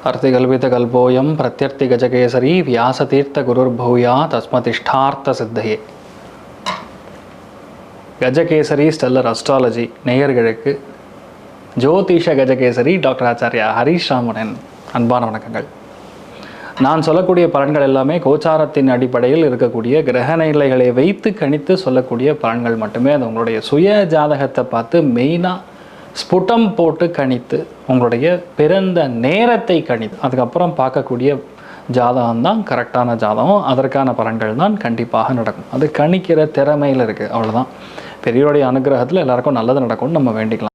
अर्तिकल्पितकल्पोऽयं प्रत्यर्तिगजकेसरी व्यासतीर्थगुरुर्भूया तस्मतिष्ठार्थसिद्धये. Gajakesari stellar astrology நேயர்களுக்கு ஜோதிஷ Gajakesari doctor Acharya Harish ராமனின் அன்பான வணக்கங்கள். நான் சொல்லக்கூடிய பலன்கள் எல்லாமே கோச்சாரத்தின் அடிப்படையில் இருக்கக்கூடிய கிரக நிலைகளை வைத்து கணித்து சொல்லக்கூடிய பலன்கள் மட்டுமே. அது உங்களுடைய சுய ஜாதகத்தை பார்த்து மெயினாக ஸ்புடம் போட்டு கணித்து உங்களுடைய பிறந்த நேரத்தை கணித்து அதுக்கப்புறம் பார்க்கக்கூடிய ஜாதகம் தான் கரெக்டான ஜாதகம். அதற்கான பலன்கள் தான் கண்டிப்பாக நடக்கும். அது கணிக்கிற திறமையில் இருக்குது, அவ்வளோதான். பெரியவருடைய அனுகிரகத்தில் எல்லாருக்கும் நல்லது நடக்கும்னு நம்ம வேண்டிக்கலாம்.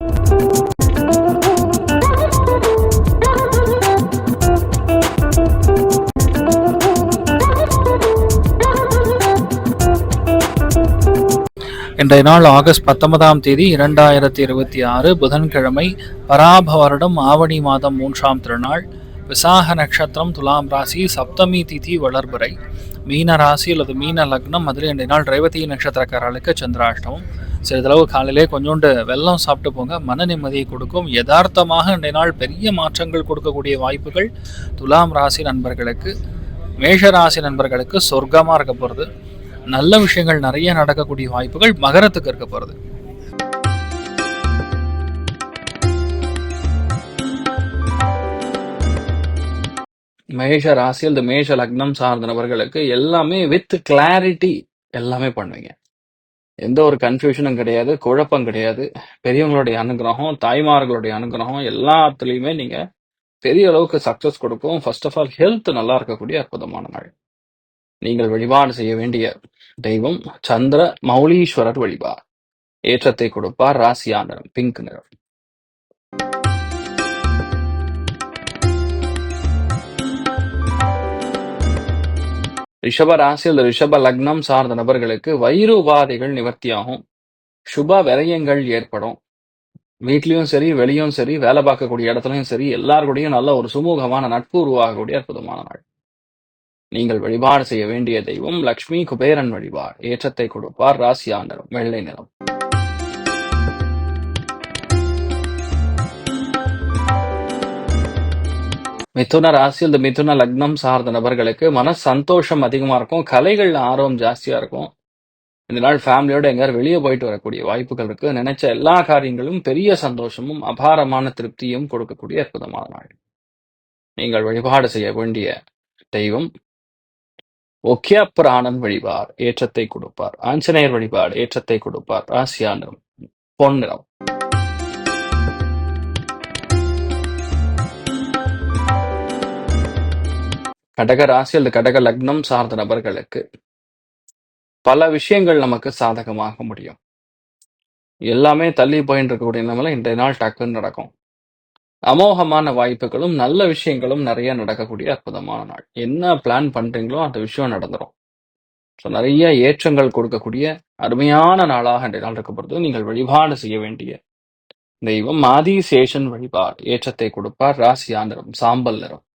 இன்றைய நாள் ஆகஸ்ட் 19ஆம் தேதி 2026 புதன்கிழமை, பராப வருடம் ஆவணி மாதம் 3ஆம் திருநாள், விசாக நட்சத்திரம், துலாம் ராசி, சப்தமி திதி வளர்பிறை, மீன ராசி அல்லது மீன லக்னம். அதில் இன்றைய நாள் ரேவதி நட்சத்திரக்காரர்களுக்கு சந்திராஷ்டமம். சிறிதளவு காலையிலே கொஞ்சோண்டு வெல்லம் சாப்பிட்டு போங்க, மன நிம்மதியை கொடுக்கும். யதார்த்தமாக இன்றைய நாள் பெரிய மாற்றங்கள் கொடுக்கக்கூடிய வாய்ப்புகள் துலாம் ராசி நண்பர்களுக்கு, மேஷ ராசி நண்பர்களுக்கு சொர்க்கமாக இருக்க போகிறது. நல்ல விஷயங்கள் நிறைய நடக்கக்கூடிய வாய்ப்புகள் மகரத்துக்கு இருக்க போகிறது. மேஷ ராசியில் இந்த மேஷ லக்னம் சார்ந்த நபர்களுக்கு எல்லாமே வித் கிளாரிட்டி எல்லாமே பண்ணுவீங்க. எந்த ஒரு கன்ஃபியூஷனும் கிடையாது, குழப்பம் கிடையாது. பெரியவங்களுடைய அனுகிரகம், தாய்மார்களுடைய அனுகிரகம் எல்லாத்துலேயுமே நீங்க பெரிய அளவுக்கு சக்சஸ் கொடுக்கும். ஃபர்ஸ்ட் ஆஃப் ஆல் ஹெல்த் நல்லா இருக்கக்கூடிய அற்புதமான நாள். நீங்கள் வழிபாடு செய்ய வேண்டிய தெய்வம் சந்திர மௌலீஸ்வரர் வழிபாடு. ஏற்றத்தை கொடுப்பார். ராசியா நிறம் பிங்க் நிறம். ரிஷப ராசியில் ரிஷப லக்னம் சார்ந்த நபர்களுக்கு வயிறு உபாதைகள் நிவர்த்தியாகும். சுப விரயங்கள் ஏற்படும். வீட்லயும் சரி, வெளியும் சரி, வேலை பார்க்கக்கூடிய இடத்துலயும் சரி, எல்லாருக்கூடையும் நல்ல ஒரு சுமூகமான நட்பு உருவாகக்கூடிய அற்புதமான நாள். நீங்கள் வழிபாடு செய்ய வேண்டிய தெய்வம் லக்ஷ்மி குபேரன் வழிபாடு. ஏற்றத்தை கொடுப்பார். ராசியா நிறம் வெள்ளை நிறம். மிதுன ராசியில் இந்த மிதுன லக்னம் சார்ந்த நபர்களுக்கு மன சந்தோஷம் அதிகமா இருக்கும். கலைகள் ஆர்வம் ஜாஸ்தியா இருக்கும். இந்த நாள் ஃபேமிலியோட எங்கேயாவது வெளியே போயிட்டு வரக்கூடிய வாய்ப்புகள் இருக்கு. நினைச்ச எல்லா காரியங்களும் பெரிய சந்தோஷமும் அபாரமான திருப்தியும் கொடுக்கக்கூடிய அற்புதமான நாள். நீங்கள் வழிபாடு செய்ய வேண்டிய தெய்வம் ஒக்கியப்புராணன் வழிபாடு. ஏற்றத்தை கொடுப்பார். ஆஞ்சநேயர் வழிபாடு. ஏற்றத்தை கொடுப்பார். ராசியா நிறம் பொன்னிறம். கடக ராசி அல்லது கடக லக்னம் சார்ந்த நபர்களுக்கு பல விஷயங்கள் நமக்கு சாதகமாக முடியும். எல்லாமே தள்ளி போயின்னு இருக்கக்கூடிய நம்மள இன்றைய நாள் டக்குன்னு நடக்கும். அமோகமான வாய்ப்புகளும் நல்ல விஷயங்களும் நிறைய நடக்கக்கூடிய அற்புதமான நாள். என்ன பிளான் பண்றீங்களோ அந்த விஷயம் நடந்துடும். ஸோ நிறைய ஏற்றங்கள் கொடுக்கக்கூடிய அருமையான நாளாக இன்றைய நாள் இருக்கப்படுது. நீங்கள் வழிபாடு செய்ய வேண்டிய தெய்வம் ஆதிசேஷன் வழிபாடு. ஏற்றத்தை கொடுப்பார். ராசியா நிறம் சாம்பல் நிறம்.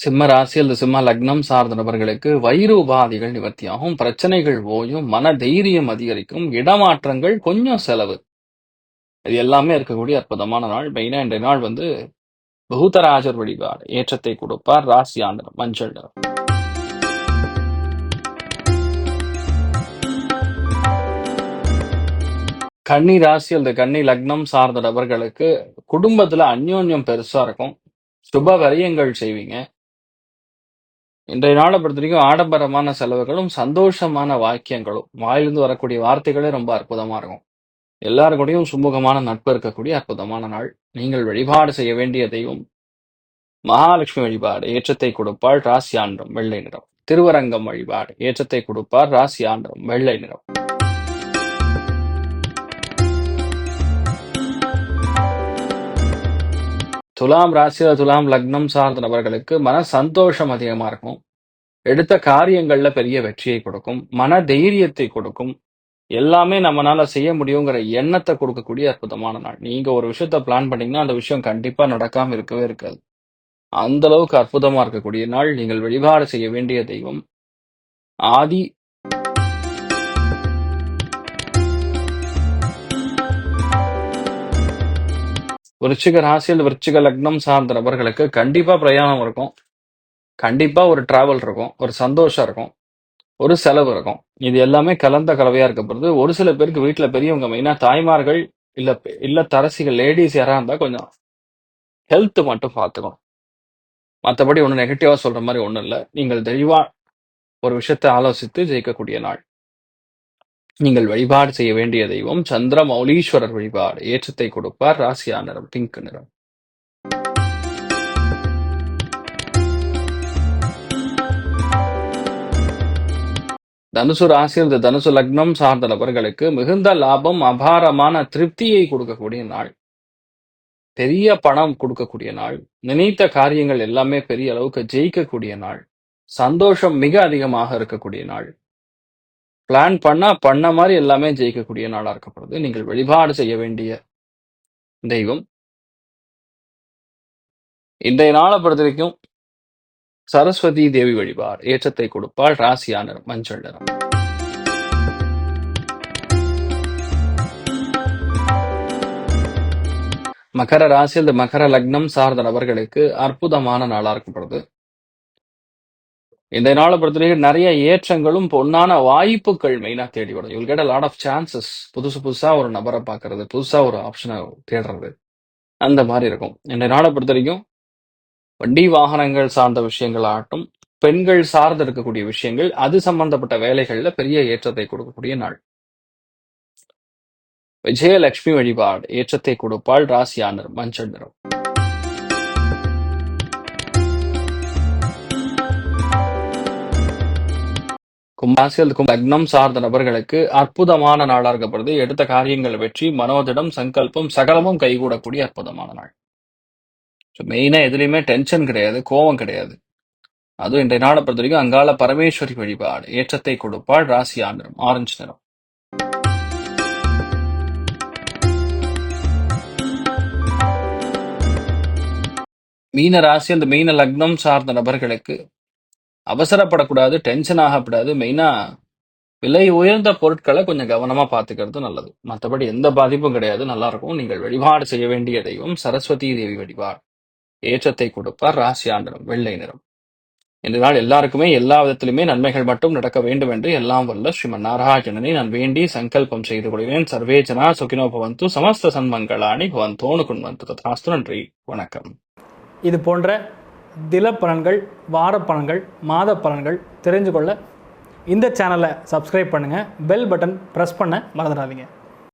சிம்ம ராசி அல்லது சிம்ம லக்னம் சார்ந்த நபர்களுக்கு வயிறு உபாதைகள் நிவர்த்தியாகும். பிரச்சனைகள் ஓயும். மன தைரியம் அதிகரிக்கும். இடமாற்றங்கள், கொஞ்சம் செலவு, இது எல்லாமே இருக்கக்கூடிய அற்புதமான நாள். மெயினா இன்றைய நாள் பூதராஜர் வழிபாடு. ஏற்றத்தை கொடுப்பார். ராசியா நிறம் மஞ்சள் நிறம். கன்னி ராசி அல்லது கன்னி லக்னம் சார்ந்த நபர்களுக்கு குடும்பத்துல அந்யோன்யம் பெருசா இருக்கும். சுப விரயங்கள் செய்வீங்க. இன்றைய நாளை பொறுத்த வரைக்கும் ஆடம்பரமான செலவுகளும் சந்தோஷமான வாக்கியங்களும், வாயிலிருந்து வரக்கூடிய வார்த்தைகளே ரொம்ப அற்புதமா இருக்கும். எல்லாரு கூடயும் சுமூகமான நட்பு இருக்கக்கூடிய அற்புதமான நாள். நீங்கள் வழிபாடு செய்ய வேண்டிய தெய்வம் மகாலட்சுமி வழிபாடு. ஏற்றத்தை கொடுப்பாள். ராசியா நிறம் வெள்ளை நிறம். திருவரங்கம் வழிபாடு. ஏற்றத்தை கொடுப்பார். ராசியா நிறம் வெள்ளை நிறம். துலாம் ராசியில துலாம் லக்னம் சார்ந்த நபர்களுக்கு மன சந்தோஷம் அதிகமா இருக்கும். எடுத்த காரியங்கள்ல பெரிய வெற்றியை கொடுக்கும். மன தைரியத்தை கொடுக்கும். எல்லாமே நம்மளால செய்ய முடியுங்கிற எண்ணத்தை கொடுக்கக்கூடிய அற்புதமான நாள். நீங்க ஒரு விஷயத்த பிளான் பண்ணீங்கன்னா அந்த விஷயம் கண்டிப்பா நடக்காம இருக்கவே இருக்காது. அந்த அளவுக்கு அற்புதமா இருக்கக்கூடிய நாள். நீங்கள் வழிபாடு செய்ய வேண்டிய தெய்வம் ஆதி விருச்சிக ராசியில் விருச்சிக லக்னம் சார்ந்த நபர்களுக்கு கண்டிப்பா பிரயாணம் இருக்கும். கண்டிப்பா ஒரு டிராவல் இருக்கும். ஒரு சந்தோஷம் இருக்கும். ஒரு செலவு இருக்கும். இது எல்லாமே கலந்த கலவையா இருக்க போறது. ஒரு சில பேருக்கு வீட்ல பெரியவங்க மெயினா தாய்மார்கள், இல்லத்தரசிகள் லேடீஸ் யாரா இருந்தா கொஞ்சம் ஹெல்த் மட்டும் பார்த்துக்கணும். மத்தபடி ஒண்ணும் நெகட்டிவா சொல்ற மாரி ஒண்ணும் இல்ல. நீங்கள் தெளிவா ஒரு விஷயத்த ஆலோசித்து ஜெயிக்கக்கூடிய நாள். நீங்கள் வழிபாடு செய்ய வேண்டிய தெய்வம் சந்திரமௌலீஸ்வரர் வழிபாடு. ஏற்றத்தை கொடுப்பார். ராசியா நிறம் பிங்க் நிறம். தனுசு ராசியில் இந்த தனுசு லக்னம் சார்ந்த நபர்களுக்கு மிகுந்த லாபம், அபாரமான திருப்தியை கொடுக்கக்கூடிய நாள். பெரிய பணம் கொடுக்கக்கூடிய நாள். நினைத்த காரியங்கள் எல்லாமே பெரிய அளவுக்கு ஜெயிக்கக்கூடிய நாள். சந்தோஷம் மிக அதிகமாக இருக்கக்கூடிய நாள். பிளான் பண்ண மாதிரி எல்லாமே ஜெயிக்கக்கூடிய நாளா இருக்கப்படுது. நீங்கள் வழிபாடு செய்ய வேண்டிய தெய்வம் இன்றைய நாளை பொறுத்த வரைக்கும் சரஸ்வதி தேவி வழிபாடு. ஏற்றத்தை கொடுப்பாள். ராசியா நிறம் மஞ்சள் நிறம். மகர ராசியில் இந்த மகர லக்னம் சார்ந்த நபர்களுக்கு அற்புதமான நாளா இருக்கப்படுது. இந்த நாளை பொறுத்தவரைக்கும் நிறைய ஏற்றங்களும் பொன்னான வாய்ப்புகள் மெயினா தேடி வரும். You'll get a lot of chances. புதுசா ஒரு நபரை பார்க்கறது, புதுசா ஒரு ஆப்ஷனை தேடுறது, அந்த மாதிரி இருக்கும். இந்த நாளை பொறுத்த வரைக்கும் வண்டி வாகனங்கள் சார்ந்த விஷயங்கள் ஆகட்டும், பெண்கள் சார்ந்து இருக்கக்கூடிய விஷயங்கள், அது சம்பந்தப்பட்ட வேலைகள்ல பெரிய ஏற்றத்தை கொடுக்கக்கூடிய நாள். விஜயலட்சுமி வழிபாடு. ஏற்றத்தை கொடுப்பாள். ராசியா நிறம் மஞ்சள் நிறம். கும்பாசியில் லக்னம் சார்ந்த நபர்களுக்கு அற்புதமான நாளா இருக்கப்படுது. எடுத்த காரியங்கள் வெற்றி, மனோதிடம், சங்கல்பம் சகலமும் கைகூடக்கூடிய அற்புதமான நாள். மெயினா எதுலையுமே டென்ஷன் கிடையாது, கோபம் கிடையாது. அதுவும் இன்றைய நாளை பொறுத்த வரைக்கும் அங்காள பரமேஸ்வரி வழிபாடு. ஏற்றத்தை கொடுப்பாள். ராசியா நிறம் ஆரஞ்சு நிறம். மீன ராசி அந்த மீன லக்னம் சார்ந்த நபர்களுக்கு அவசரப்படக்கூடாது, டென்ஷன் ஆகக்கூடாது. மெயினா விலை உயர்ந்த பொருட்களை கொஞ்சம் கவனமா பார்த்துக்கிறது நல்லது. மற்றபடி எந்த பாதிப்பும் கிடையாது, நல்லா இருக்கும். நீங்கள் வழிபாடு செய்ய வேண்டிய தெய்வம் சரஸ்வதி தேவி வழிபாடு. ஏற்றத்தை கொடுப்பார். ராசியா நிறம் வெள்ளை நிறம். இந்த நாள் எல்லாருக்குமே எல்லா விதத்திலுமே நன்மைகள் மட்டும் நடக்க வேண்டும் என்று எல்லாம் வல்ல ஸ்ரீமன் நாராயணனை நான் வேண்டி சங்கல்பம் செய்து கொள்கிறேன். சர்வே ஜனா சுகினோ பவந்து, சமஸ்த சன்மங்களாணி பவந்தோனு குன்வந்து. ததாஸ்து. நன்றி, வணக்கம். இது போன்ற தில பலன்கள், வார பலன்கள், மாத பலன்கள் தெரிஞ்சு கொள்ள இந்த சேனலை சப்ஸ்கிரைப் பண்ணுங்கள். பெல் பட்டன் ப்ரெஸ் பண்ண மறந்துடாதீங்க.